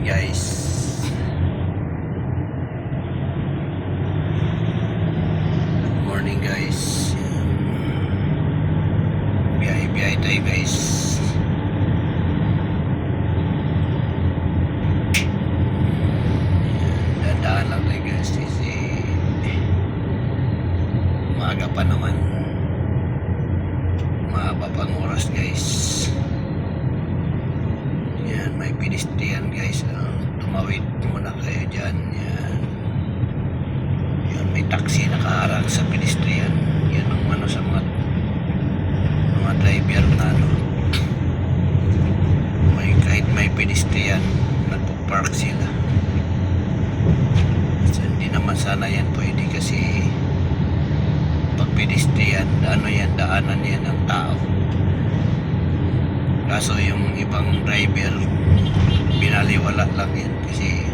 guys. Morning guys. Biyahe tayo guys. Dadaan lang tayo guys kasi maaga pa naman. Mahaba pang oras guys. Yan, may pedestrian guys. Tumawid muna kayo dyan. Yan. Yan, may taxi nakaharang sa pedestrian. Yan ang ano sa mga driver na ano. Kahit may pedestrian, nagpo-park sila. So, hindi naman sana yan pwede kasi pag pedestrian, daanan yan ng tao. Kaso yung ibang driver binaliwala lang yan kasi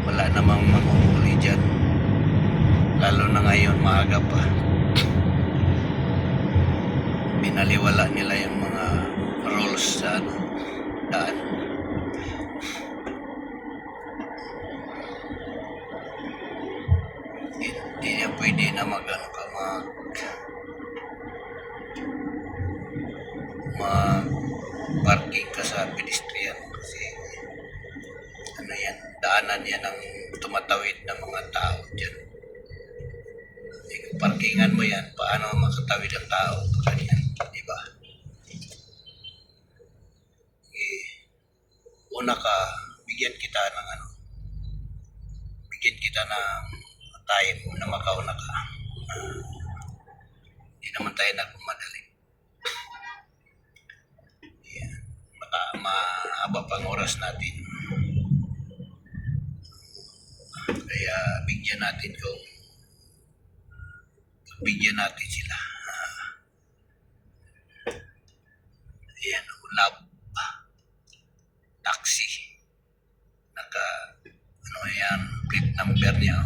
wala namang manguhuli dyan, lalo na ngayon maaga pa. Binaliwala nila yung mga rules sa daan. Hindi niya pwede na mag parking ka sa pedestrian kasi yan, daanan yan ang tumatawid ng mga tao dyan. Kung parkingan mo yan, paano makatawid ang tao? Ganyan, di ba? Una ka, bigyan kita ng time na makauna ka. Hindi naman tayo nagmamadali. Mahaba pang oras natin, kaya bigyan natin sila. Ayan, love taxi, yan, plate number niya,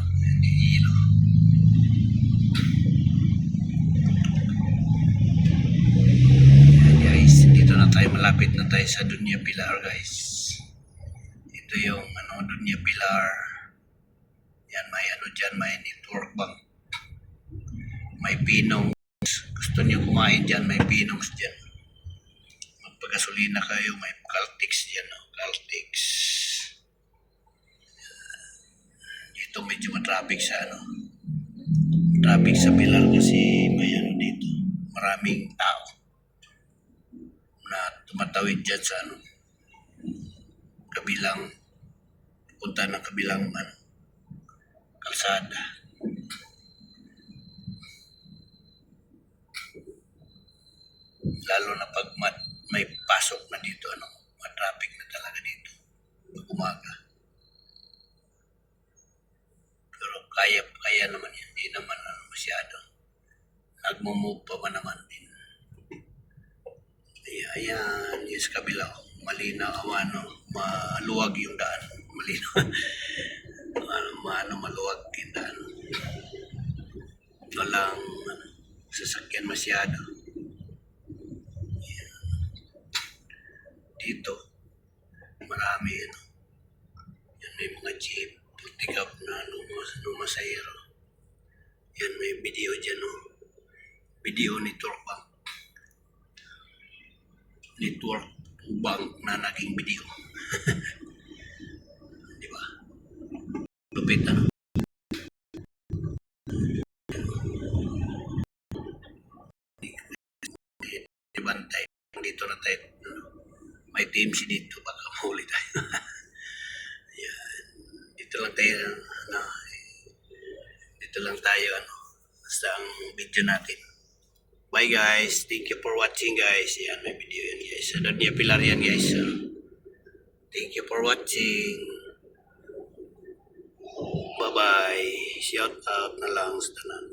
malapit na tayo sa Dunya Pilar guys. Ito yung Dunya Pilar. Yan, may dyan, may network bank, may pinong. Gusto niyo kumain dyan, may pinongs dyan. Magpagasolina kayo, may Caltex dyan, Caltex. Dito medyo matraffic sa traffic sa Pilar kasi may dito, maraming tao na tumatawid dyan sa kabilang, punta ng kabilang kalsada. Lalo na pag may pasok na dito, matraffic na talaga dito pag umaga. Pero kaya naman yan, hindi naman masyado. Nagmumove pa man naman din. Ayan, yes, kabila, malinaw, maluwag yung daan, malinaw, maluwag yung daan, walang sasakyan masyado. Ayan. Dito marami yan, may mga jeep, pick up na masayero. Yan, may video dyan, video ni Turbank. Network bank na naging video. Di ba? Lupit Bantay. Dito na tayo. May TMC dito. Baka mahuli tayo. Ayan. Dito lang tayo. Basta ang video natin. Bye guys. Thank you for watching guys. Yan, may video yan guys. Dunya Pilar yan guys. Thank you for watching. Bye bye. Shout out na lang sa tanan.